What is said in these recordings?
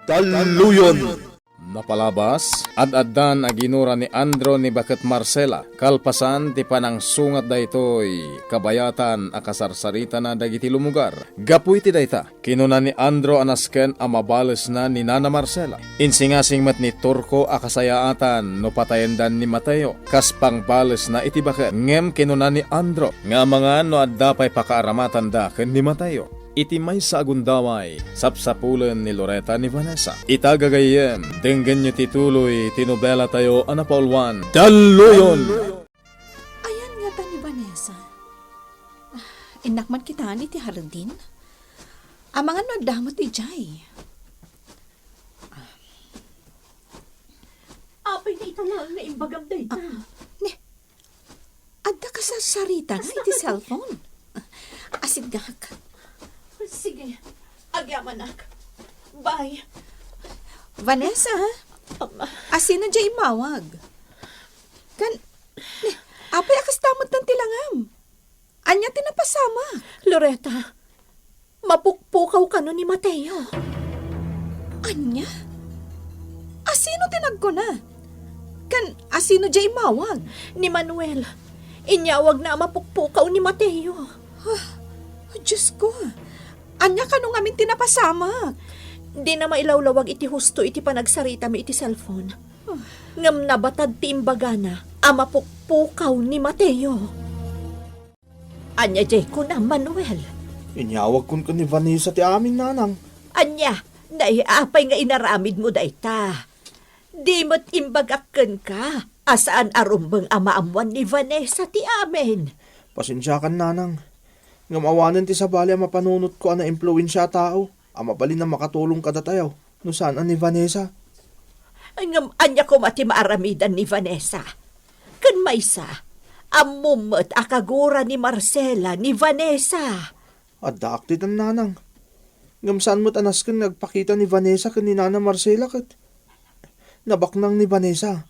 DALLUYON. Napalabas, ad-addan aginura ni Andro ni Bakit Marcela, kalpasan ti panang sungat daytoy, kabayatan akasarsarita na dagiti lumugar. Gapuy ti dayta, kinuna ni Andro anasken amabales na ni Nana Marcela. Insingasing mat ni Turko akasayaatan no patayendan ni Mateo, kaspang bales na iti Bakit. Ngem kinuna ni Andro, nga mga no addapay pakaaramatan da ken ni Mateo. Iti may sa agundaway, sapsapulen ni Loreta ni Vanessa. Itagagayem, denggen nyo tituloy, tinobela tayo, anapaulwan, DALLUYON! Ayan nga ta ni Vanessa. Inakman kita ni ti Hardin. Amangan no damot ti Jay. Apay na ito lang na imbagam da ita. Adda ka sa sarita nga iti cellphone. Asid gak. Sige, agyaman ak. Bye. Vanessa, asino dyan imawag? Apay akas tamot ng tilangam. Anya tinapasama. Loreta, mapukpukaw ka no ni Mateo. Anya? Asino tinagko na? Asino dyan imawag? Ni Manuel, inyawag na mapukpukaw ni Mateo. Diyos ko, anya ka nung amin tinapasama. Di na mailawlawag iti husto iti panagsarita mi iti cellphone. Ngam nabatad ti imbaga na mapukpukaw ni Mateo. Anya jay ko na, Manuel. Inyawag kun ni Vanessa ti amin nanang. Anya, naiapay nga inaramid mo dayta. Di mo't imbagakken ka. Asaan arumbang amaamuan ni Vanessa ti amin. Pasensya kan nanang. Ngamawanan ti sabali ang mapanunot ko ang na-impluensya tao. Ang mabalin na makatulong kada tayo. No saan ni Vanessa? Ngam anya ko mati maaramidan ni Vanessa. Kan maysa, amumot akagura ni Marcela ni Vanessa. Adda aktit ang nanang. Ngam saan mo't anas kan nagpakita ni Vanessa kan ni Nana Marcela kat. Nabaknang ni Vanessa.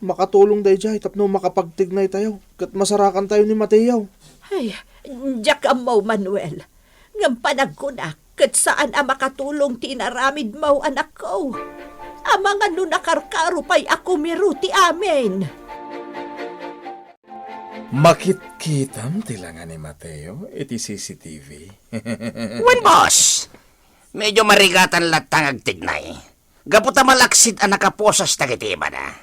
Makatulong day jay tapno makapagtignay tayo. Kat masarakan tayo ni Mateo. Ay, diyak mo, Manuel. Ngam panagkunak, kat saan ang makatulong tinaramid mo, anak ko. Amang ano nakarkaro pa'y ako miruti amin. Makitkitam tilangan ni Mateo, iti CCTV. Wen, boss! Medyo marigatan latang agtignay. Gaputa malaksid ang nakaposas tagitiba na.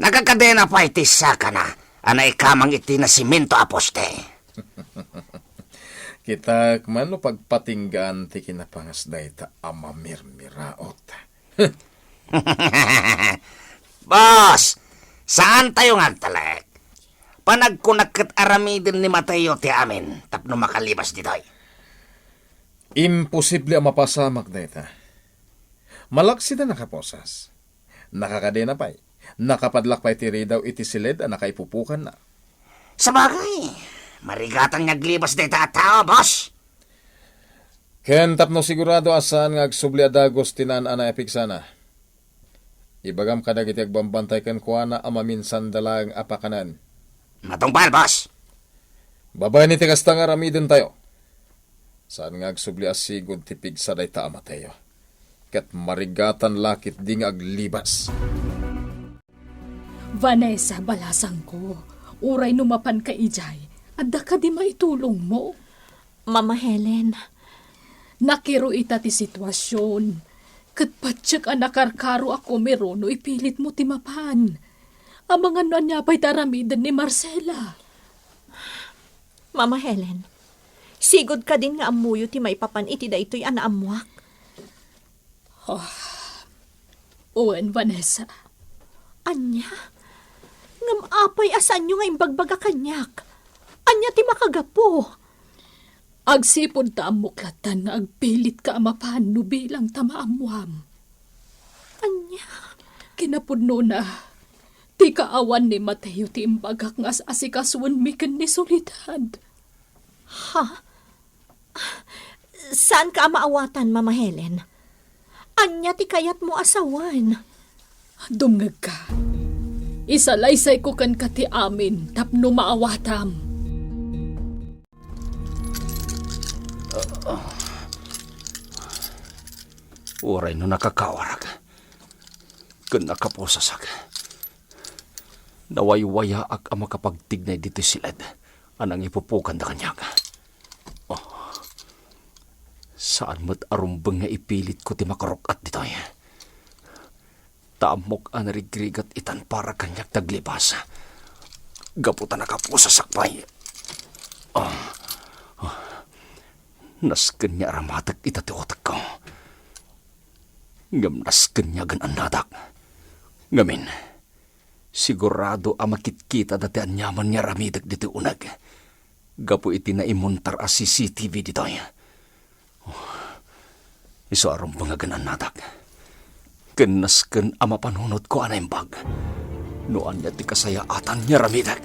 Nakakadena pa iti saka na, anay kamang iti na simento aposte. Kita man no pagpatinggan ti kinapangas dayta amamirmiraot. Boss, saan tayo nga talek? Panagkunak kat aramidin ni Mateo ti amin, tapno makalibas ditoy. Imposible ang mapasamak dayta. Malaksi na nakaposas. Nakakadena pa'y. Nakapadlak pa'y tiri daw iti silid ang nakaipupukan na. Sa bagay, marigatan naglibas dito at tao, boss. Ken tapno sigurado asan nga agsubli adagos tinan ana epiksana. Ibagam kadag iti agbambantay ken kuana amaminsan dalang apakanan. Matungpal, boss. Babay ni tikastang aramidin tayo. Saan nga agsubli asigod tipig sa dayta Mateo. Ket marigatan lakit di nga aglibas. Vanessa, balasang ko. Uray numapan ka ijay. Adda ka di maitulong mo. Mama Helen. Nakiro ita ti sitwasyon. Kat patsyak ang nakarkaro ako meron no ipilit mo ti mapan. Amangan no niya pa'y taramidan ni Marcela. Mama Helen, sigod ka din nga amuyo ti maipapan iti da ito'y anaamuak. Owen, Vanessa. Anya? Ngam apay asan nyo nga imbagbaga kanyak. Anya ti makagapo. Agsipod ta amuklatan nga agpilit ka amapan no bilang tamaamuam. Anya? Kinapudno na. Ti kaawan ni Mateo ti imbagak nga asikasuan miken ni Solidad. Ha? Saan ka maawatan, Mama Helen? Anya ti kayat mo asawan? Dumngag ka. Isalaysay ko kan kati amin tapno maawatam. Uray no nakakawarag. Kun nakaposasak. Nawaywaya ak ang makapagtignay dito silad. Anang ipupukan na kanyang. Saan mo't arumbang nga ipilit ko ti makarukat dito eh. Tamok ang rigrigat itan para kanyak taglibas. Gaputa na kapo sa sakpay. Nasken niya ramatak itati otak ko. Ngam nasken niya gan anadak. Ngamin, sigurado amakit-kita dati anyaman niya ramidak dito unag. Gapu iti na imuntar a CCTV dito eh. Iso arom pangagan natak. Kenasken ama panunod ko anay bag. Noan niya ti kasayaatan niya ramidag.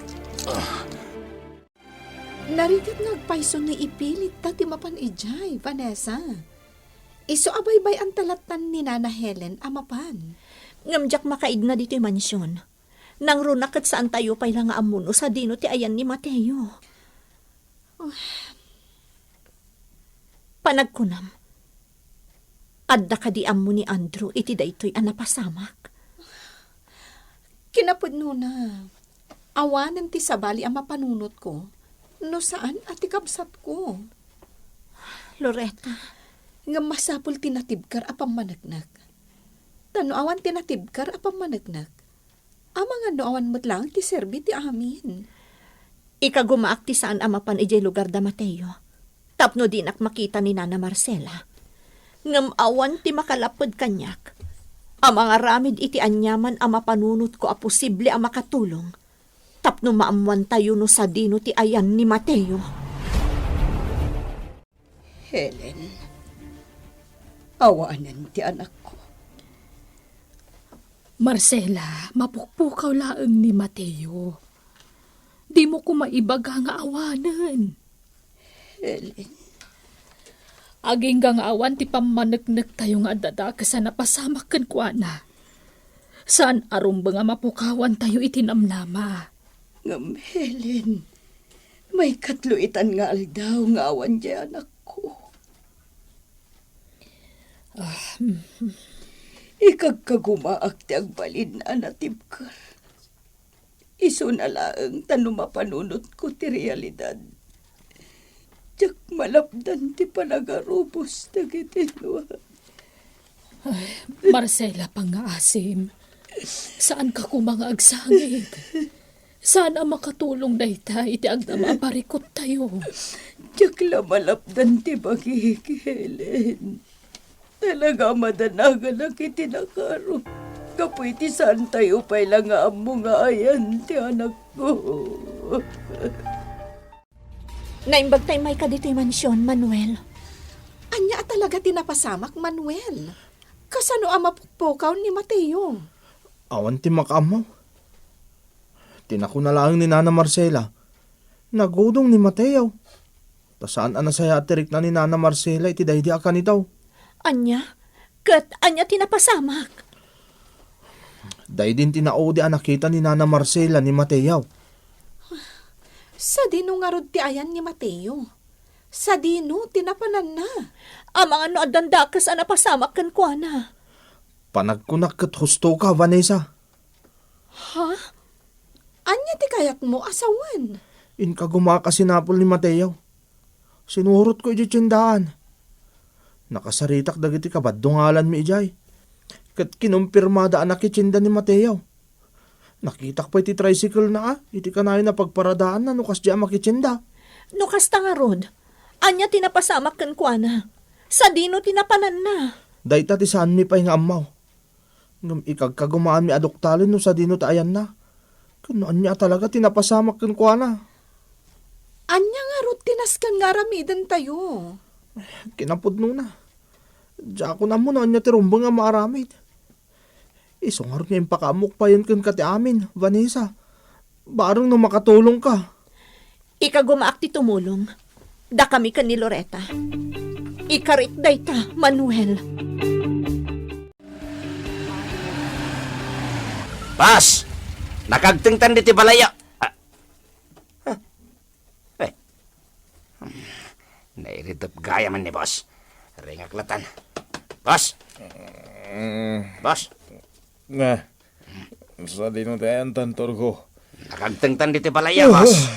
Narigat nagpaiso ni ipilit ta ti mapan ijay, Vanessa. Iso abaybay ang talatan ni Nana Helen amapan. Ngamjak makaid na dito yung mansyon. Nang runakat saan tayo pa'y lang amuno sa dino ti ayan ni Mateo. Panagkunam. Adda ka di amo ni Andrew iti daytoy anapasamak. Kinapudno na. Awanan ti sabali ang mapanunot ko. No saan at ikabsat ko. Loretta, Nga masapul tinatibkar apang managnak. Tano awan tinatibkar apang managnak. Amang ano awan mo't lang ti serbi ti amin. ikagumaak ti saan amapan ijay lugar da Mateo. Tapno dinak makita ni Nana Marcela. Ngam awan ti makalapod kanyak. Ang mga ramid iti anyaman ang mapanunot ko a posible ang makatulong. Tapno maamuan tayo no sa dino ti ayan ni Mateo. Helen, awanan ti anak ko. Marcela, mapukpukaw laeng ni Mateo. Di mo ko maibaga nga awanan. Helen, Aging gang awan ti pamanagnag tayo nga adada sa napasamak kan kuana. Saan arumba nga mapukawan tayo itinamnama. ngam Helen, may katluitan nga aldaw nga awan di anak ko. Ikagkagumaak ti agbalin na natibkar. Iso na laeng tanumapanunot ko ti realidad. Diyak malapdan ti panagarubos na gitinwa. Marcela pangaasim, saan ka ko mga agsangit? Saan ang makatulong dayta iti agdama parikot tayo? Diyak la malapdan ti bagig, Helen. Talaga madanagan na kitinakaro. Kapoy ti saan tayo pa'y lang nga amo nga ayan ti anak ko. Naimbag tayo may kadito'y mansyon, Manuel. Anya talaga tinapasamak, Manuel. Kasano ang mapukpukaw ni Mateo? Awan ti makamo. Tinako na lang ni Nana Marcela. Nagudong ni Mateo. Tasaan anasaya atirik na ni Nana Marcela iti daydi akan itaw. Anya? Kat anya tinapasamak? Day din tinaodi ang nakita ni Nana Marcela ni Mateo. Sa dino nga rod ti ayan ni Mateo. Sa dino, tinapanan na. Ang mga no adandakas ang napasamak kan kuana. Panagkunak kat husto ka, Vanessa. Ha? Anya ti kayak mo asawan? Inka gumaka sinapol ni Mateo. Sinurot ko iti tsindahan. Nakasaritak dagiti kabadungalan mi ijay. Kat kinumpirmada anak itsinda ni Mateo. Nakitak pa iti tricycle na iti kanay na pagparadaan na nukas diya makitsinda. Nukas ta nga rod. Anya tinapasamak kan kuana. Sa dino tinapanan na. Dayta ti saan mi pa'y nga amaw. Ngam ikagkagumaan mi adoktalin no sa dino ta ayan na. Kanoan niya talaga tinapasamak kan kuana. Anya nga rod tinaskan nga ramidan tayo. Kinapod na. Diya ako na mo na niya tirumbang nga maaramid. Isungar niya yung pakamok pa yun kan kati amin, Vanessa. Barang no makatulong ka. Ikagumaak ti tumulong. Da kami kan ni Loretta. Ikarit dayta, Manuel. Bas! Nakagtingtan di ti balaya. Nairitap gaya man ni boss. Ringaklatan. Boss! Boss, Nga, sa dinutayan tantor ko. nakagtengtan dito balaya, boss.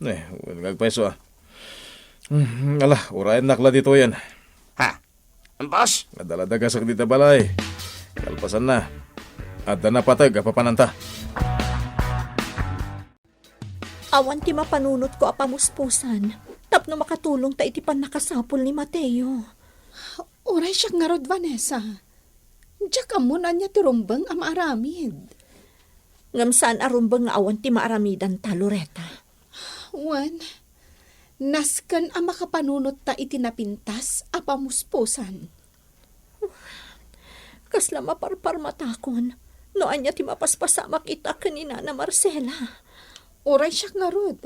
Ngagpaiso Ala, urayan nakla dito yan. Ha? Boss, Nadaladagasag dito balay. Kalpasan na. At na patag, apapananta. Awan ti mapanunot ko apamuspusan. Tapno makatulong ta iti pan nakasapol ni Mateo. Oray siya nga rod, Vanessa. Diyak amunan niya ti rumbang amaaramid. Ngam saan arumbang nga awan ti maaramidan ta, Loretta. Wan, nasken ang makapanunot ta iti napintas apamuspusan. Kasla maparpar matakon. No anya ti mapaspasamak ita kanina na Marcela. Oray siya nga rod.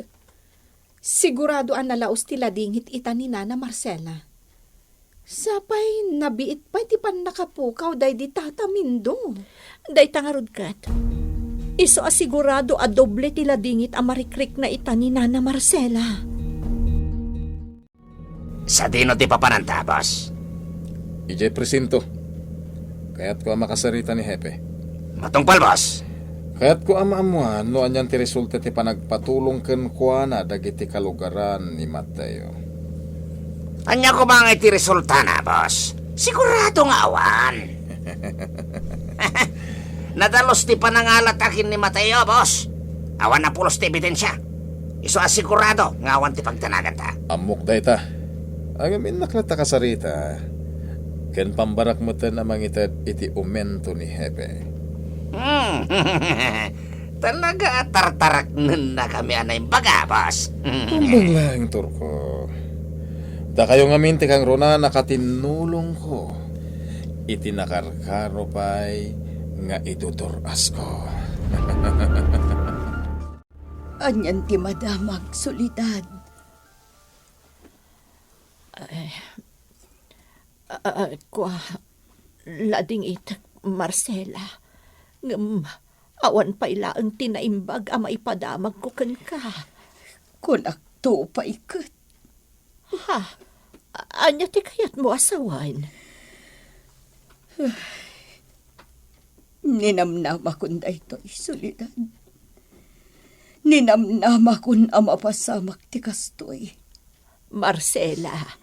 Sigurado ang nalaos ti ladingit ita ni Nana Marcela. Sapay, nabiit pa ti pan nakapukaw day di tatamindo. Day tangarod kat. Iso asigurado a doble ti ladingit a marikrik na ita ni Nana Marcela. sa dino ti papananta, boss. Ijay presinto. Kaya't ko ang makasarita ni Hepe. Matungpal, boss. Kaya't ko ang maamuan no anyan ti resulta ti panagpatulong ken kuana dagiti kalugaran ni Mateo. Anya ko mga iti resulta na, boss. Sigurado nga awan. Nadalos ti panangalat akin ni Mateo, boss. Awan na pulos ti ebidensya. Iso asigurado nga awan ti pagtanagan ta. Amok da ita. Agamin naklata kasarita. Ken pambarak mo ten amang itad iti umento ni Hepe. Talaga tartarak nun na kami anay baga, boss. Kumbang lang, Turko. Da kayo ngamin ti kang Rona nakatinulong ko. Iti nakarkaro pa'y nga ituturas ko. Anyan ti madamag solidad. Kwa, lading it, Marcela. Awan pa ila ang tinaimbag ama ipadamag ko kan ka. Kunak to pa ikat. Ha? Anya ti kayat mo asawan? Ninamnama kun da ito solidad. Ninamnama kun ama pasamak ti kastoy. Marcela,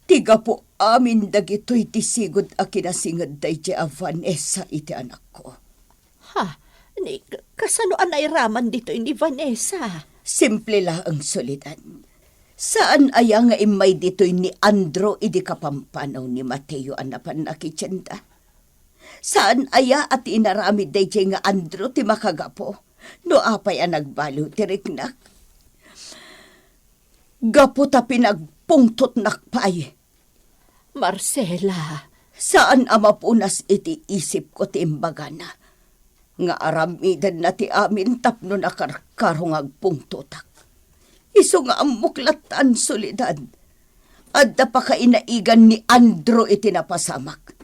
Tiga po amin dagitoy ti sigod a kinasingad day ti a Vanessa iti anak ko. ha? Ni, kasano anay raman dito ni Vanessa? Simple la ang solidad. Saan aya nga imay ditoy ni Andro idi kapampanaw ni Mateo anapan nakitsenda? Saan aya at inarami day nga Andro ti makagapo? No apay ang nagbalo ti riknak? Gapo ta pinagpungtot nakpay. Marcela, Saan amapunas iti isip ko ti imbagana? Nga aramidan na ti amin tapno nakarkarong agpungtotak. Iso nga amuklatan solidad. Adda pa kainaigan ni Andro iti napasamak.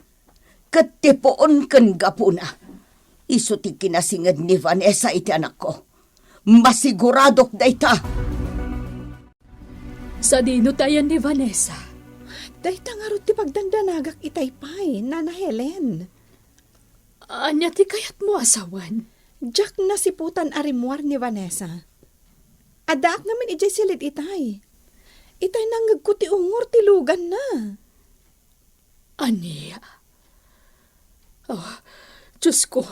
Katipoon ken gapuna. Iso ti kinasingad ni Vanessa iti anak ko. Masiguradok dayta. Sa dino tayan ni Vanessa. Day tangarot ti pagdandanagak itaypay, Nana Helen. Anya ti kayat mo asawan? Jack na siputan arimuar ni Vanessa. Adaak namin ijay silid itay. Itay nanggag ko ti ungor ti lugan na. Ania. Oh, Diyos ko.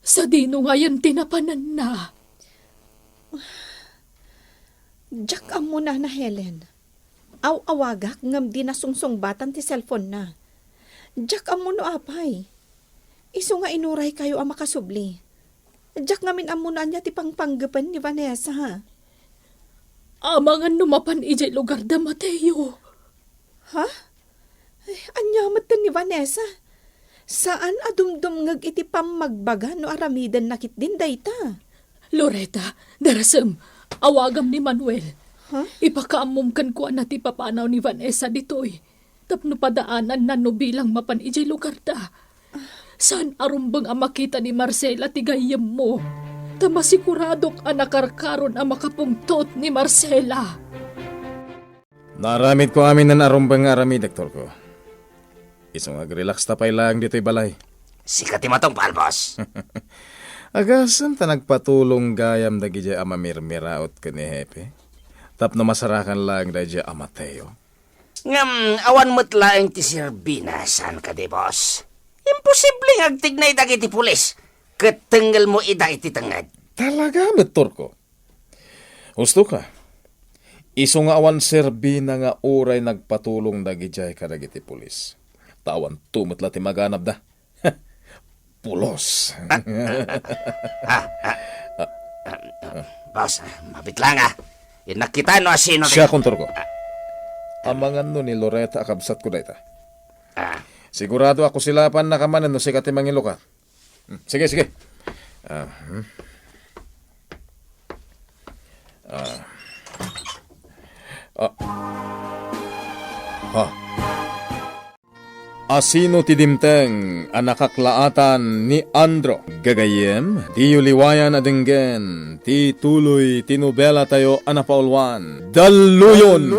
Sa dino nga yan tinapanan na. Jack amo na Helen. Aw-awagak ngam di nasungsongbatan ti cellphone na. Jack amo no apay. Iso nga inuray kayo ang makasubli. Jack ngamin amo na niya ti pangpanggapan ni Vanessa ha. Amangan numapan ijay lugar da Mateo. Ha? Ay, anyamat ni Vanessa. Saan adumdum ngag iti pamagbaga no aramidan nakit din dayta? Loretta, darasem, awagam ni Manuel. Ha? Ipakaamumkan ko na ti papanaw ni Vanessa ditoy. Tapno padaanan na no bilang mapan ijay lugar da. Saan arumbang ang makita ni Marcela ti gayem mo? Tamasiguradok ang nakarkaron ang makapungtot ni Marcela. Naramid ko amin na narumbang arami, Doktor ko. Isong ag-relax tapay lang dito'y balay. Sikat matong pal, boss. Agasam ta nagpatulong gayam dagiti ama mirmiraot ka ni Hepe. Tapno masarakan lang dagiti ama Teo. Ngam, awan mo't laeng ti Sirbina, saan ka di, boss? Imposible nga agtignay dagiti pulis. Katenggal mo ida iti tangad. Talaga, metor ko. Gusto ka? Iso nga awan Sirbina nga uray nagpatulong dagiti kadagiti pulis. Tawan tumot ti maganap da. Pulos. Boss, mabit lang Nakita no asino. Siya kontor ko. Amangan no ni Loretta akabsat ko dayta. Sigurado ako silapan nakamanan no si katimang Ilocano. Sige. Asino ti dimteng anakaklaatan ni Andro. Gagayem, ti yuliwayan adenggen, ti tuloy ti Nobela tayo anapaulwan. Dalluyon!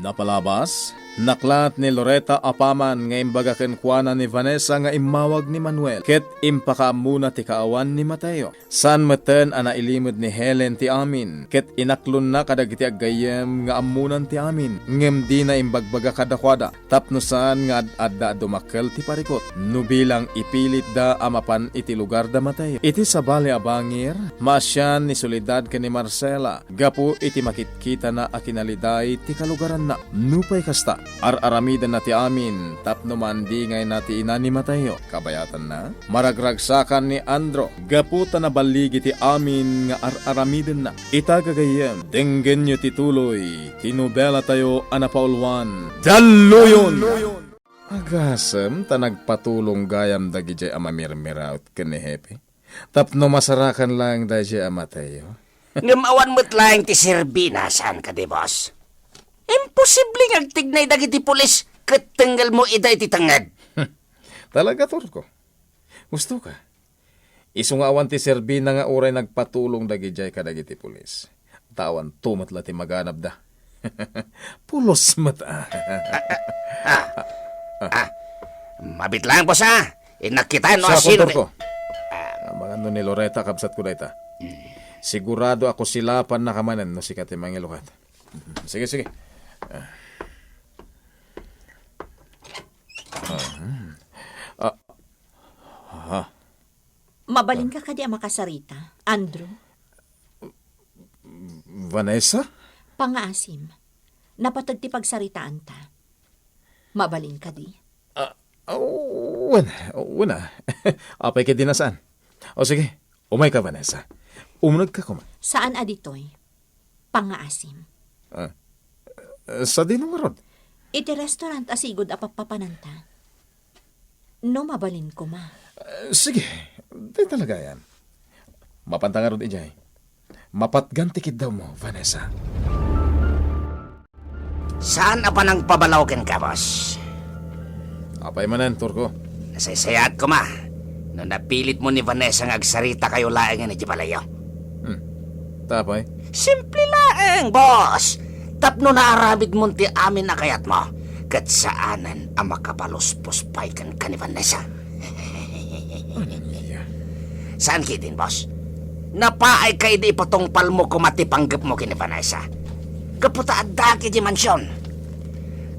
Napalabas, naklat ni Loretta apaman nga imbagaken kuana ni Vanessa nga imawag ni Manuel. Ket impakaamuna ti kaawan ni Mateo. San meten ana ilimod ni Helen ti amin. Ket inaklon na kadagiti aggayem nga amunan ti amin. Ngem di na imbagbaga kadakwada. Tapno saan nga adda dumakel ti parikot. No bilang ipilit da amapan iti lugar da Mateo. Iti sabali abangir, maasyan ni Soledad ka ni Marcela. Gapu iti makitkita na akinaliday ti kalugaran na. Nupay kasta. Ar-aramidan na ti amin, tapno mandi ngay nati ina ni Mateo. Kabayatan na, maragragsakan ni Andro, gaputa na baligi ti amin nga ar-aramidan na. Itagagayem, denggen nyo ti tuloy, ti Nobela tayo anapaulwan. Dalluyon! Agasem, ta nagpatulong gayam dagijay ama mirmiraut ka ni Hepe. Tapno masarakan lang dagijay ama Mateo. Ngamawan mo't lang ti Sirbina, saan ka di, boss? Imposible nga agtignay dagiti pulis. Katenggal mo ida iti tangad. Talaga, Turko. Gusto ka? Isungawan ti Sirbina nga uray nagpatulong dagijay kadagiti pulis. Tawan tumatla ti maganap da. Pulos mata. Mabit lang, boss Nakita no Sa asino. Turko. Mga ni Loretta kabsat ko dayta. Sigurado ako silapan na kamanan no si katimang Ilocano. Sige. Mabalin ka kadi makasarita, Andrew. Vanessa? Pangaasim. Napatag ti pagsaritaan ta. Mabalin ka di. Wala. Apay ka dinasaan. O sige, umay ka, Vanessa. Umunod ka kuma. Saan aditoy? Pangaasim. Sa dinumarod. Iti restaurant asigod apapapananta. No mabalin ko ma. Sige, di talaga yan. Mapantangarod ijay. Mapatgantikid daw mo, Vanessa. Saan apa nang pabalawken ka, boss? Apay manan, Turko. Nasaysayat ko ma. No napilit mo ni Vanessa nga agsarita kayo laeng ni Jibalayo. Tapay? Simple laeng, boss. Tapno naarabid mo ti amin na kayat mo. Kat saanan ang makapaluspos paikan ka ni Vanessa. Saan kitin, boss? Napaay kay di ipatongpal mo kumatipanggap mo kini Vanessa. Kaputa adda ki di mansyon.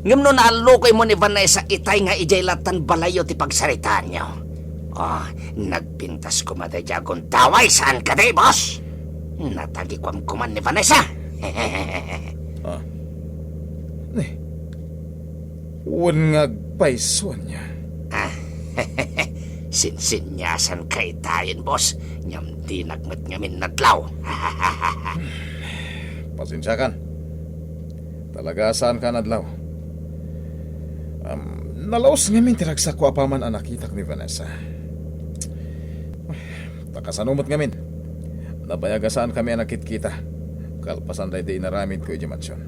Ngam no naalukoy mo ni Vanessa itay nga ijay latan balayo ti pagsaritaan niyo. Oh, nagpintas ko madayagong taway. Saan ka di, boss? Natagikwam kuman ni Vanessa. Unngag paiso niya. Sinsinyasan kay tayin, boss. Nyam di nagmat ngamin nadlaw. Pasensya kan. Talaga saan ka nadlaw? Nalaos ngamin tiragsak ko apaman ang nakitak ni Vanessa. Takasanumot ngamin. Nabayagasaan kami ang nakitkita. Kalpasan day di inaramid ko ijimansyon.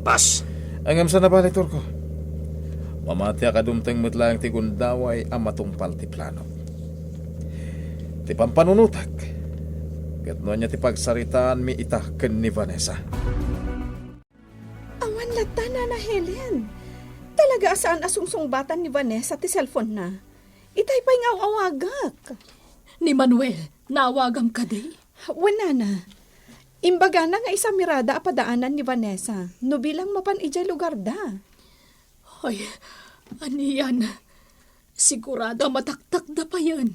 Boss. Angam sa nabalitor ko. Mamatya ka dumteng mitlang ti gundaway ang matungpal ti plano. Ti pampanunutak. Gatno niya ti pagsaritaan mi itaken ni Vanessa. Awan lata na Helen. nagasaan asungsungbatan ni Vanessa ti cellphone na. Itay pa'y nga awagak. Ni Manuel, nawagam ka day? Wala na. Imbaga na nga isa mirada apadaanan ni Vanessa. No bilang mapan ijay lugar da. Ay, aniyan. Sigurado mataktak da pa yan.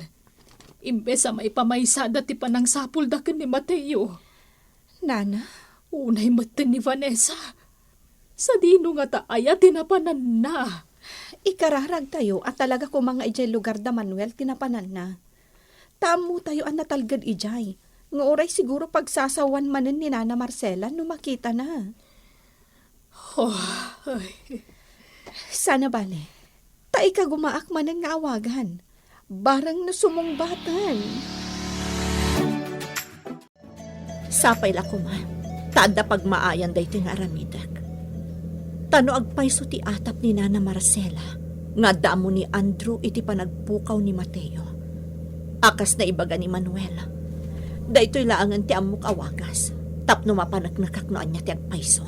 Imbes sa may pamaysada ti panang sapul da ken ni Mateo. Nana, Unay maten ni Vanessa. Sa dino nga taaya tinapanan na. ikararag tayo at talaga ko mga ijay lugar da Manuel tinapanan na. Tamo tayo ang natalgad ijay. Nga oray siguro pagsasawan manen ni Nana Marcela no makita na. Oh, ay. Sana bale, ta'i ka gumaak manen nga awagan. Barang na sumungbatan. Sapay la kuma, tada pagmaayan day ting aramidak. Tano agpayso ti atap ni Nana Marcela, nga damo ni Andrew iti panagpukaw ni Mateo. Akas na ibaga ni Manuel. Daytoy laangan ti amok awagas, tapno mapanaknakak no anya ti agpayso.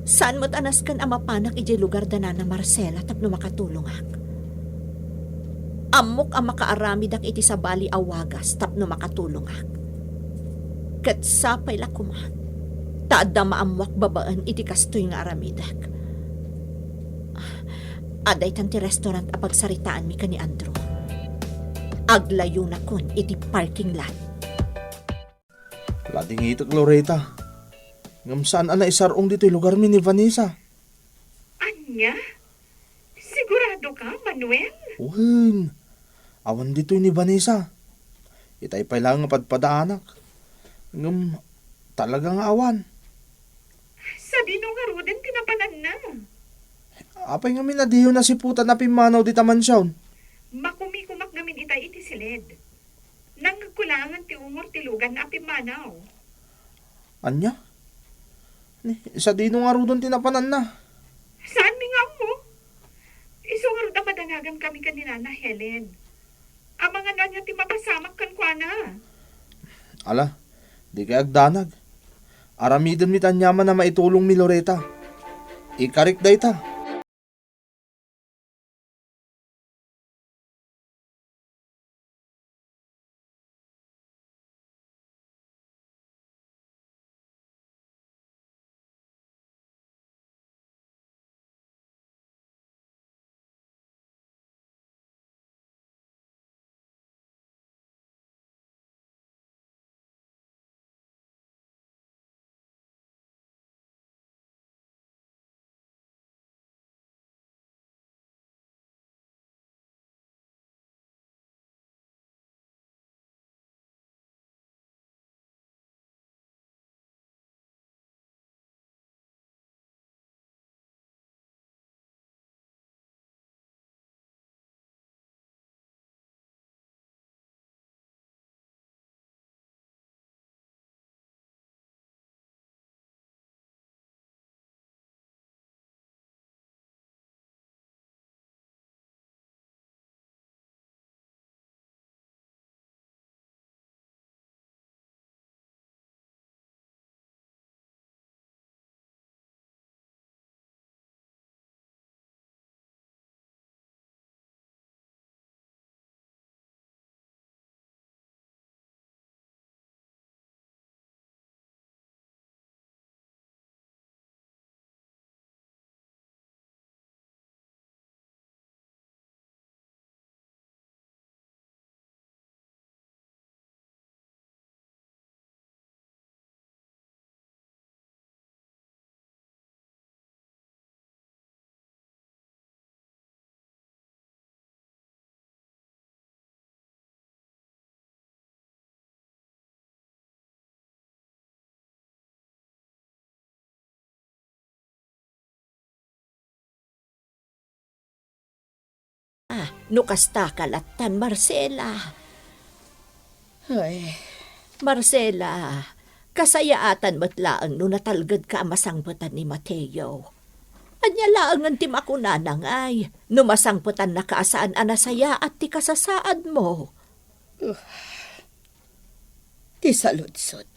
Saan mo't anas kan amapanak iti lugar da Nana Marcela tapno makatulong ak? Amok ang makaaramidak iti sabali awagas tapno makatulong ak. Kat sapay la kuma, taadda maamwak babaan iti kastoy nga aramidak. Aday tanti restaurant apagsaritaan mi ka ni Andrew. Aglayo na kon iti parking lot. Lading ito, Loretta. Ngam saan ana isarong dito lugar mi ni Vanessa? Anya? Sigurado ka, Manuel? Uhin. Awan dito ni Vanessa. Itay pa lang nga padpadaanak. Ngam talagang awan. Sabi nung haruden tinapanan na. Apay nga minadiyo na si puta na pimanaw di taman siya. Makumi-kumak namin itay iti silid. Nangkulangan ti umor tilugan na apimanaw. Anya? Isa dino nga rudon tinapanan na. Saan mi nga mo? Isungarod na madanagan kami kanina na Helen. Ang mga nanya ti mapasamak kan kwa na. Ala, di kay agdanag. Aramidon mi tanyaman na maitulong mi Loretta. Ikarik day ta. No kasta kalatan, Marcela. Ay, Marcela, kasayaatan mo't laang no natalgad ka masangputan ni Mateo. Anya laang ang timakunan ay, no masangputan na kaasaan anasaya at ti kasasaad mo. ti saludsod.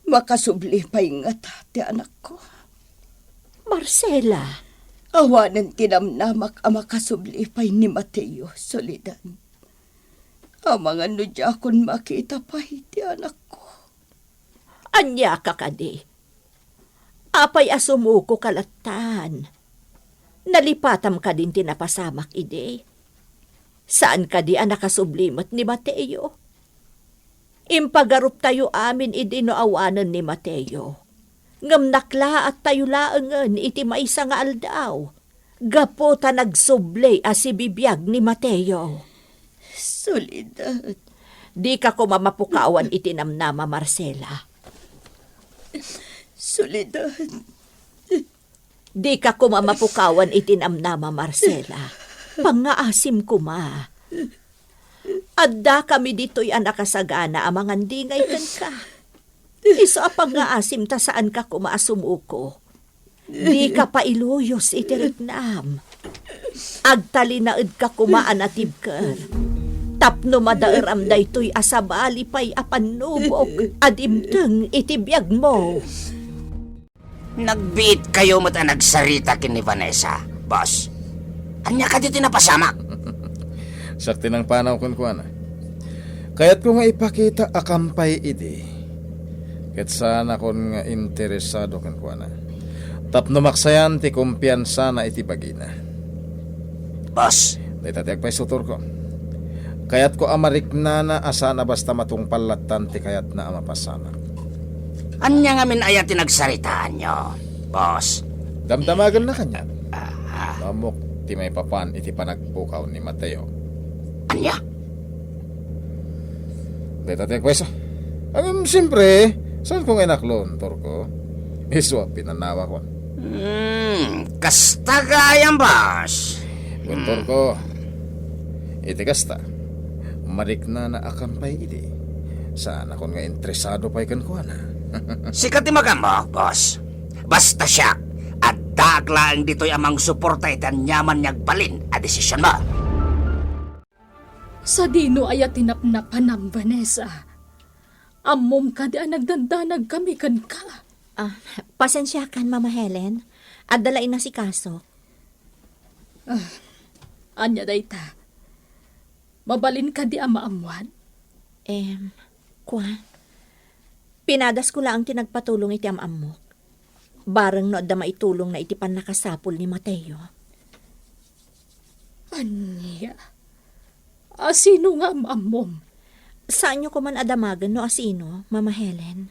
Makasubli pa ingat ti anak ko. Marcela, Awanan tinamnamak ang makasublipay ni Mateo, Solidan. Ang mga nudya akong makita pa iti anak ko. anya ka kadi. Apay asumuko kalatan. Nalipatam ka din tinapasamak ide. Saan ka di ang nakasublimot ni Mateo? Impagarup tayo amin ide no awanan ni Mateo. Ngam nakla at tayo laangan iti maisa nga aldaw. Gapo ta nagsublay as ibibiyag ni Mateo. Solidan. Di ka ko mamapukawan itinamnama, Marcela. Solidan. Di ka ko mamapukawan itinamnama, Marcela. Pangaasim ko ma. Adda kami dito'y anakasagana amangan dingay kan ka. Isa pangaasim ta saan ka kumaasumuko. Di ka pa iluyos itiriknam. Agtalinaed ka kumaanatib ka. Tapno madairam daytoy asabali pay apanubok adimteng itibiyag mo. Nagbiit kayo mata nagsarita kin ni Vanessa, boss. Anya ka dito napasamak? Sakti ng panaw kun kuana. Kaya't ko nga ipakita akampay idi. Ket sana kon nga interesado kun kuana. Tapno maksayan ti kumpiyansa na iti bagina. Boss, Daytatiag pa'y sutor ko. Kayat ko amarik na asana basta matungpal latan ti kayat na amapasamak. anya nga min ayat tinagsaritaan nyo, boss. Damdamagan na kanya. Mamok ti may papan iti panagpukaw ni Mateo. Anya? Daytatiag pa'y siyempre, saan kong inaklon, Torko? Iswa pinanawa ko. Kasta gayang, boss. Kuntor ko, iti kasta, marik na akampay iti. Saan ako nga interesado pa'y kankuana. Sikat ti magamo, boss. Basta siya, at daglaang dito'y amang suporta itan nyaman niyag balin a desisyon mo. Sa dino ay tinapnapan ng Vanessa. Amom ka di nagdandanag kami kan ka. Pasensya kan, Mama Helen. At dalain na si Kaso. Anya dayta. Mabalin ka di amaamuan? Pinadas ko lang tinagpatulong iti amam mo. Barang no adda maitulong na iti nakasapol ni Mateo. Anya? Sino nga amam? Saan nyo ko man adamagan no asino, Mama Helen?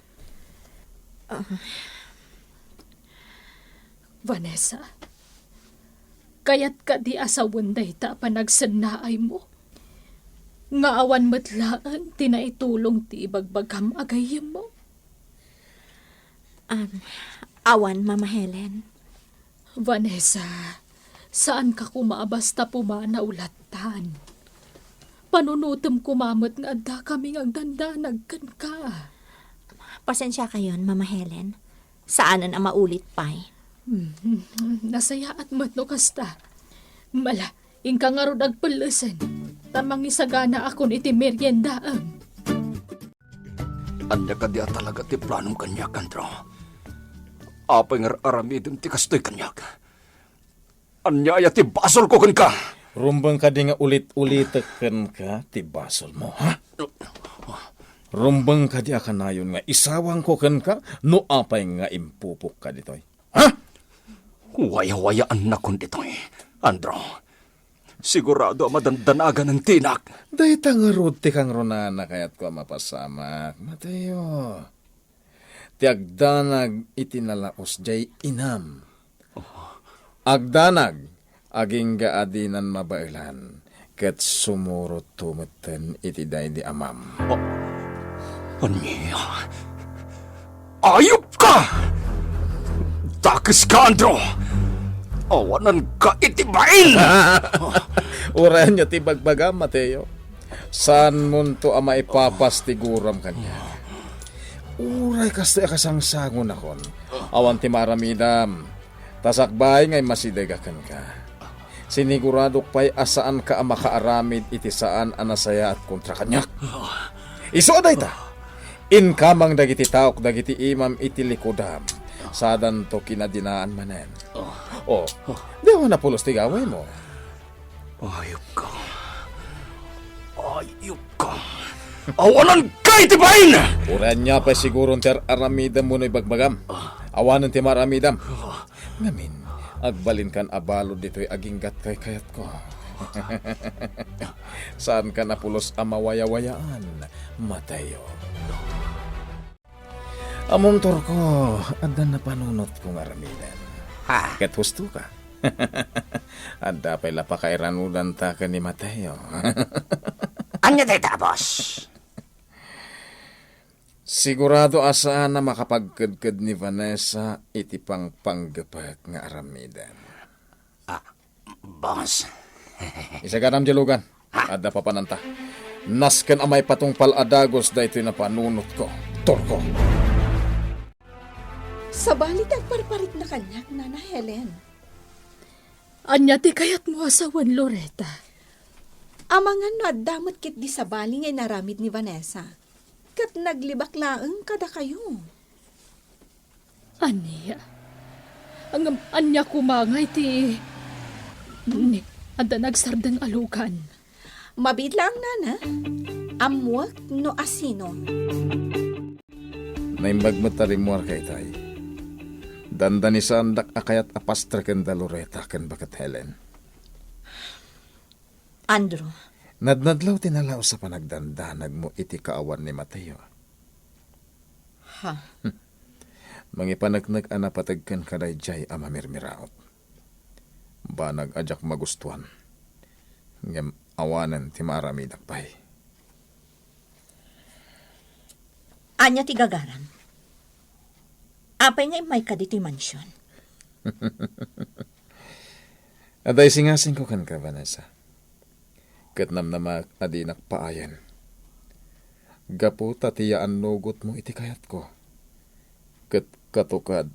Vanessa, kayat ka di asawan dayta panagsannaay mo. Nga awan matlaan, tinaitulong ti ibagbagam agayem mo. Awan, Mama Helen. Vanessa, saan ka kumaabasta pumanaulatan? Panunutom kumamot nga adda kaming agdandanag kan ka. Pasensya kayon, Mama Helen. Saanan ang maulit pa'y? Nasaya at matno kasta. Mala, ingka nga ro nagpalasan. Tamang isagana akon iti meriendaan. Anya ka diya talaga ti planong kanyak, Andro. Apay nga aramidin ti kastoy kanyak. Anya ay ti basol ko kan ka. Rumbang ka di nga ulit-ulitakan ka, ti basol mo, ha? Rumbang ka di akanayon nga isawang ko kan ka, no apay nga impupok ka ditoy. Ha? Waya-wayaan na kun ditoy, Andro. Sigurado madandanagan ng tinak. Dahita nga rod ti kang ronana kayat ko mapasamak. Mateo, ti agdanag itinalaos jay inam. Agdanag, aging gaadinan mabailan, ket sumurot tumeten iti day di amam. Anya? Ayop ka! Takis ka, Andro! Awanan ka itibain! Urayan niya ti bagbaga, Mateo. Saan munto ama ipapas ti guram kanya? Uray kasto akasangsangon akon. Awan ti maramidam. Tasakbay ngay masidegakan ka. Siniguradok pa'y asaan ka ama kaaramid iti saan anasaya at kontra kanyak. Iso aday ta. Inkamang dagiti taok dagiti imam iti likodam. Sadan to kinadinaan manen. Oh, di ako napulos ti gaway mo. Ayop ka. Ayop ka. Awanan kay tibain! Uran niya pa siguro ter aramidam mo na ibagbagam. Awanan ti maramidam. Ngamin, agbalin kan abalo dito'y aginggat kay kayat ko. Saan ka napulos amawaya-wayaan, Mateo? Among torko, adan na panunot kong aramidan. Ha? Kat husto ka. Anda pala pakairanudan ta ka ni Mateo. Anya tayo tapos? Sigurado asaan na makapagkadkad ni Vanessa iti pang panggapak nga aramidan. Boss. Isa ka nam jalugan. Ada pa pananta. Nasken amay patong paladagos da ito'y napanunot ko. Torko. Sa balit agparparit na kanyak, Nana Helen. Anya ti kayat mo asawan, Loretta. Amangan no damot kit di sa bali ngay naramid ni Vanessa. Kat naglibak laeng kada kayo. Anya? Ang anya kumangay ti... Ni, anda nagsardang alukan. Mabidla ang nana. Amwak no asino. Naimbag matarimwar kay tay. Dandanisan dak akayat apastra ken da Loretta ken bakat Helen. Andrew, Nadnadlaw tinalaw sa panagdandanag mo iti kaawan ni Mateo. ha? Mangipanagnag anapatagkan kaday jay amamirmiraot. Banag ajak magustuhan. Ngem awanan ti maaramidak pay. Anya ti gagaram. Apay nga may kaditi mansyon. Aday singasing ko kan ka, Vanessa. Katnam na adinak paayan. Gapu tatiyaan nugot mo iti kayat ko. Kat katukad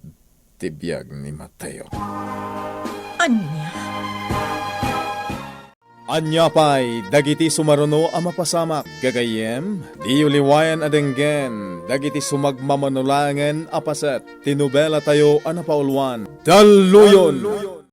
tibiyag ni Mateo. Anya? Anya pay, dagiti sumaruno ang mapasamak. Gagayem, di uliwayan adenggen, dagiti sumagmamanulangan apaset. Tinubela tayo anapaulwan. Dalluyon!